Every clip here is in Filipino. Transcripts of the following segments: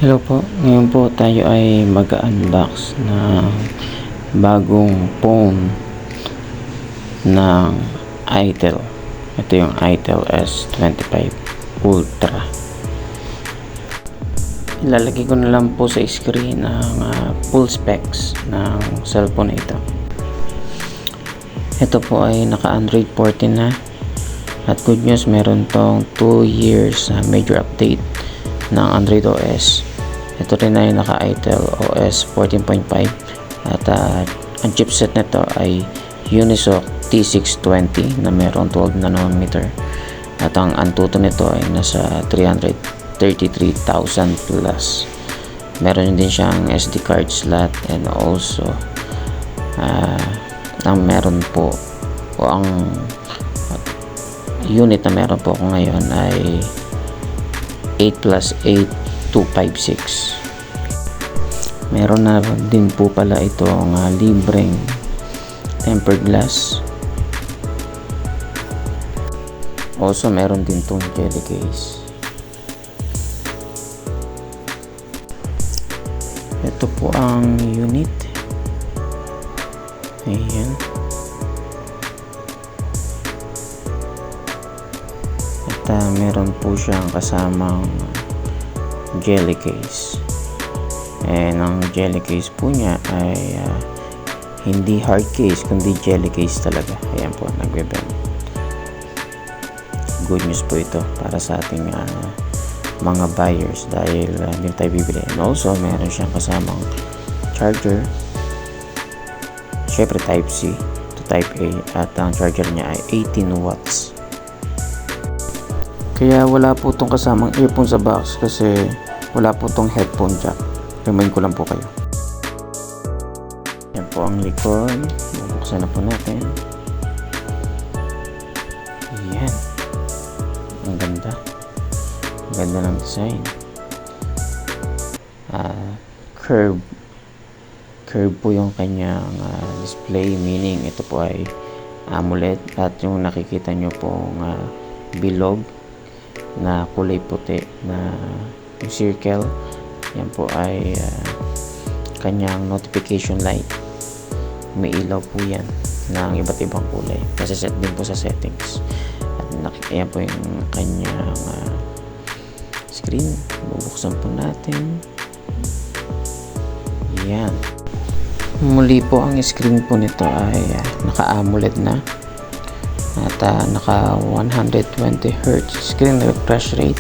Hello po, ngayon po tayo ay mag-unbox ng bagong phone ng Itel. Ito yung Itel S25 Ultra. Ilalagay ko na lang po sa screen ang full specs ng cellphone na ito. Ito po ay naka-Android 14 na. At good news, meron tong 2 years major update ng Android OS. Ito rin ay naka-Itel OS 14.5 at ang chipset nito ay Unisoc T620 na mayroong 12 nanometer at ang Antutu nito ay nasa 333,000 plus. Meron din siyang SD card slot and also ang meron po o ang unit na meron po ako ngayon ay 8+8 256. Meron na din po pala itong libreng tempered glass. Also meron din itong jelly case. Ito po ang unit. Ayan. At meron po siyang kasamang jelly case. And ang jelly case po niya ay hindi hard case kundi jelly case talaga. Ayan po, nagbe-bend. Good news po ito para sa ating mga buyers dahil hindi tayo bibili. And also meron siyang kasamang charger. Syempre type C to type A at ang charger niya ay 18 watts. Kaya wala po itong kasamang earphone sa box kasi wala po itong headphone jack. Remind ko lang po kayo. Yan po ang likod. Bubuksan na po natin. Ayan. Ang ganda. Ang ganda ng design. Curve po yung kanyang display, meaning ito po ay AMOLED at yung nakikita nyo pong bilog na kulay puti na yung circle, yan po ay kanyang notification light. May ilaw po yan ng iba't ibang kulay kasi set din po sa settings. At yan po yung kanyang screen. Bubuksan po natin. Yan. Muli po ang screen po nito ay naka-AMOLED na at naka 120 Hz screen refresh rate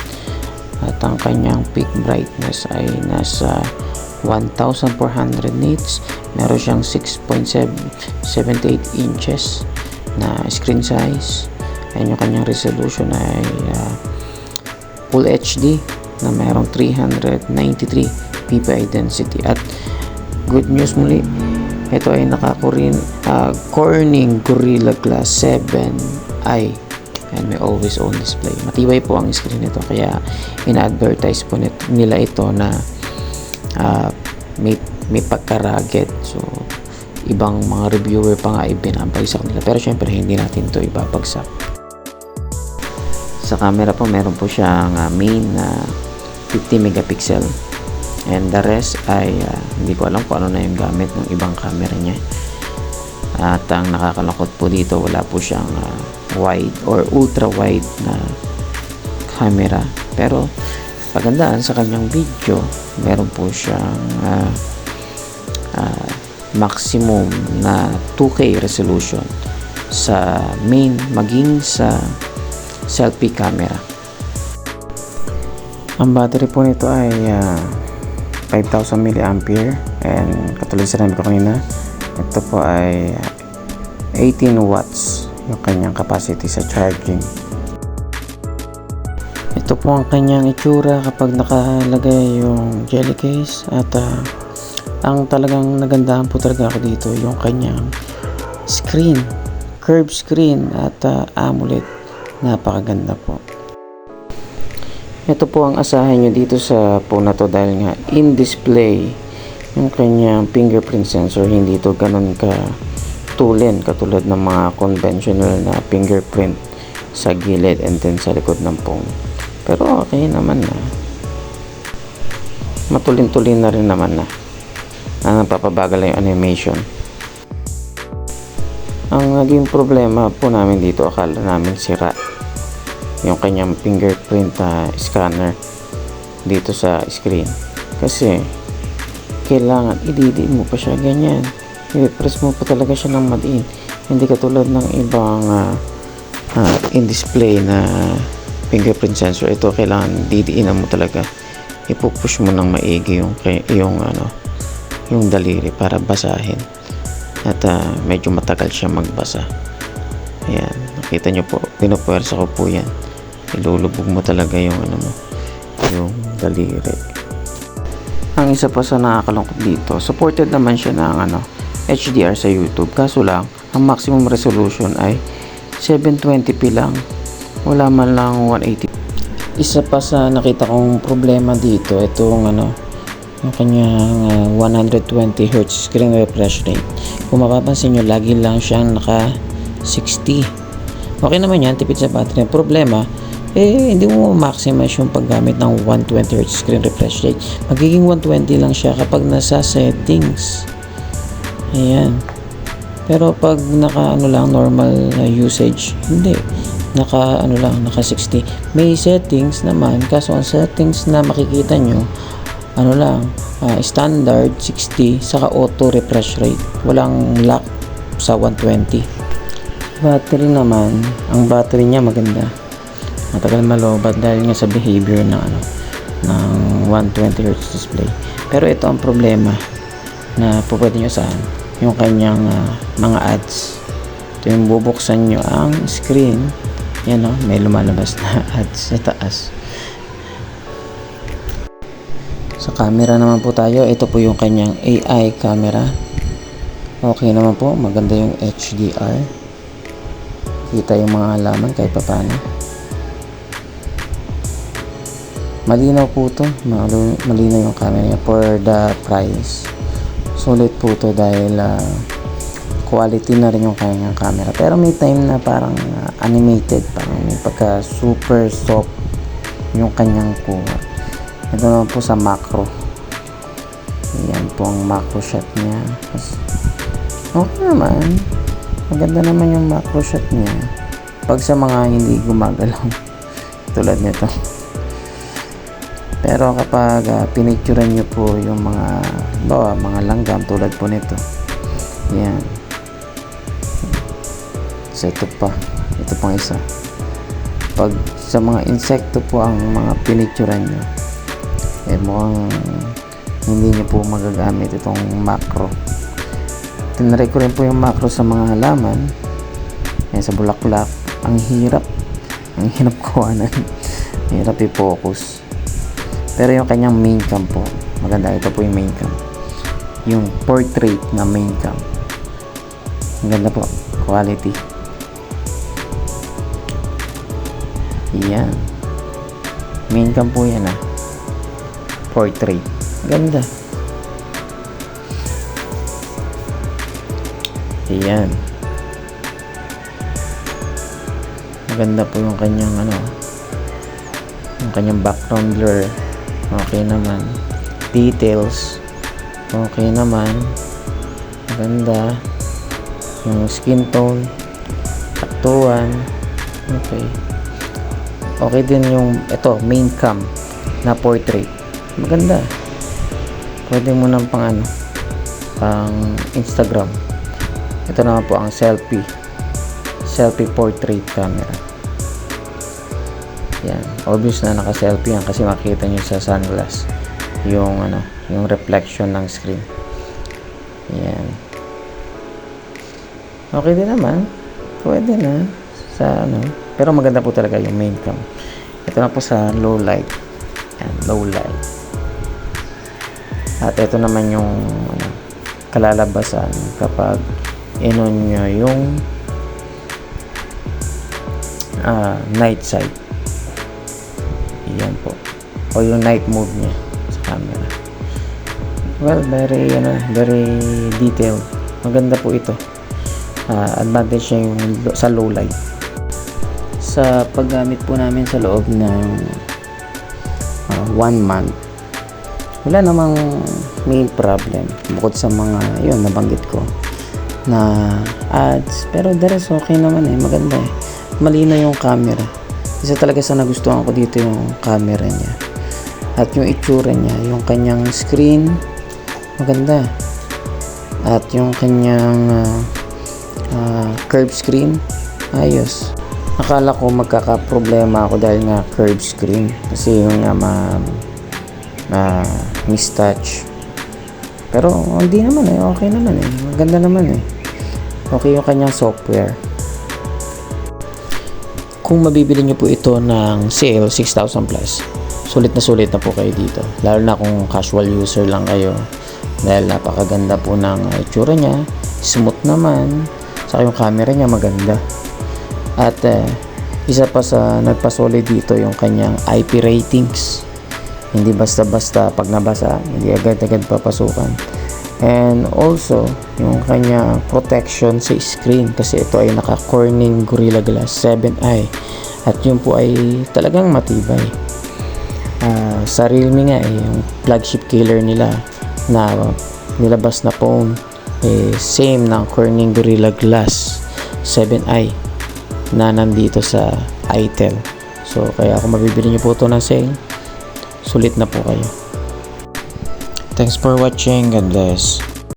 at ang kanyang peak brightness ay nasa 1400 nits. Meron siyang 6.78 inches na screen size and yung kanyang resolution ay Full HD na merong 393 ppi density. At good news muli, ito ay Corning Gorilla Glass 7i and may always on display. Matibay po ang screen nito kaya ina-advertise po nila ito na may pagka-rugged. So ibang mga reviewer pa nga ibinabagsak nila, pero syempre hindi natin ito ibabagsak. Sa camera po meron po siyang main 50 megapixel and the rest ay hindi ko alam kung ano na yung gamit ng ibang camera niya. At ang nakakalakot po dito, wala po siyang wide or ultra wide na camera, pero pagandaan sa kanyang video, meron po siyang maximum na 2K resolution sa main maging sa selfie camera. Ang battery po nito ay 5,000 mAh and katulad sa namin ko kanina, ito po ay 18 watts yung kanyang capacity sa charging. Ito po ang kanyang itsura kapag nakalagay yung jelly case at ang talagang nagandahan po talaga ako dito yung kanyang screen, curved screen at AMOLED. Napakaganda po. Ito po ang asahan nyo dito sa phone na to dahil nga in display yung kanyang fingerprint sensor. Hindi ito ganun ka tulin katulad ng mga conventional na fingerprint sa gilid and then sa likod ng phone. Pero okay naman na. matulin-tulin na rin naman na napapabagal lang yung animation. Ang naging problema po namin dito, akala namin sira yung kanyang fingerprint scanner dito sa screen, kasi kailangan ididiin mo pa siya ganyan, i-press mo pa talaga siya ng madiin, hindi katulad ng ibang in-display na fingerprint sensor. Ito kailangan didiinan mo talaga, ipupush mo ng maigi yung daliri para basahin, at medyo matagal siya magbasa. Ayan, nakita nyo po, pinupuwersa ko po yan, ilulubog mo talaga yung yung daliri. Ang isa pa sa nakakalungkot dito, supported naman siya ng HDR sa YouTube, kaso lang ang maximum resolution ay 720p lang, wala man lang 180. Isa pa sa nakita kong problema dito, itong yung kanyang 120Hz screen refresh rate. Kung mapapansin nyo, lagi lang siyang naka 60. Okay naman yan, tipid sa battery. Problema, hindi mo maximize yung paggamit ng 120Hz screen refresh rate. Magiging 120 lang siya kapag nasa settings. Ayan. Pero pag naka normal usage, hindi. Naka naka 60. May settings naman, kaso ang settings na makikita nyo, standard 60 saka auto refresh rate, walang lock sa 120. Battery naman, ang battery niya maganda, matagal malobat dahil nga sa behavior ng 120Hz display. Pero ito ang problema na pwede nyo saan, yung kanyang mga ads. Ito yung bubuksan nyo ang screen, yan may lumalabas na ads sa taas. Sa camera naman po tayo, ito po yung kanyang AI camera. Okay naman po, maganda yung HDR. Kita yung mga halaman kahit paano. Malinaw po to, malinaw yung camera niya for the price. Sulit po to dahil quality na rin yung kanyang camera. Pero may time na parang animated, parang may pagka super soft yung kanyang kuha. Ito naman po sa macro. Ayan po ang macro shot niya. Okay naman. Maganda naman yung macro shot niya. Pag sa mga hindi gumagalaw. Tulad nito. Pero kapag pinicturean nyo po yung mga langgam tulad po nito. Ayan. So ito pa. Ito pang isa. Pag sa mga insekto po ang mga pinicturean nyo, mukhang hindi nyo po magagamit itong macro. Tinry ko rin po yung macro sa mga halaman, sa bulaklak. Ang hirap kuhanan, hirap i-focus. Pero yung kanyang main cam po maganda. Ito po yung main cam, yung portrait na main cam, ang ganda po, quality. Yan, main cam po yan portrait, ganda. Ayan, maganda po yung kanyang yung kanyang background blur, okay naman. Details, okay naman, maganda. Yung skin tone, taktuan, okay din yung main cam na portrait, maganda. Pwede mo nang pang Instagram. Ito naman po ang selfie portrait camera. Yan, obvious na naka-selfie yan kasi makita nyo sa sunglass yung yung reflection ng screen. Yan, okay din naman, pwede na sa pero maganda po talaga yung main cam. Ito na po sa low light. Yan, low light. At ito naman yung kalalabasan kapag inon nyo yung night sight. Yan po, o yung night mode nya sa camera. Well, very detailed. Maganda po ito. Advantage niya yung sa low light. Sa paggamit po namin sa loob ng 1 month, wala namang main problem bukod sa mga yun nabanggit ko na ads, pero the rest okay naman maganda malino yung camera. Isa talaga sa nagustuhan ko dito yung camera niya at yung itsura niya, yung kanyang screen maganda at yung kanyang curved screen ayos. Akala ko magkakaproblema ako dahil nga curved screen kasi yung nga mistouch, pero hindi naman okay naman maganda naman okay yung kanyang software. Kung mabibili nyo po ito ng sale 6,000 plus, sulit na po kayo dito, lalo na kung casual user lang kayo dahil napakaganda po ng itsura niya, smooth naman, saka yung camera niya maganda. At isa pa sa nagpasolid dito yung kanyang IP ratings, hindi basta-basta pag nabasa hindi agad-agad papasukan, and also yung kanyang protection sa screen kasi ito ay naka Corning Gorilla Glass 7i at yun po ay talagang matibay. Sa Realme nga yung flagship killer nila na nilabas na phone same ng Corning Gorilla Glass 7i na nandito sa itel. So kaya kung mabibili nyo po ito ng sale, sulit na po kayo. Thanks for watching. God bless.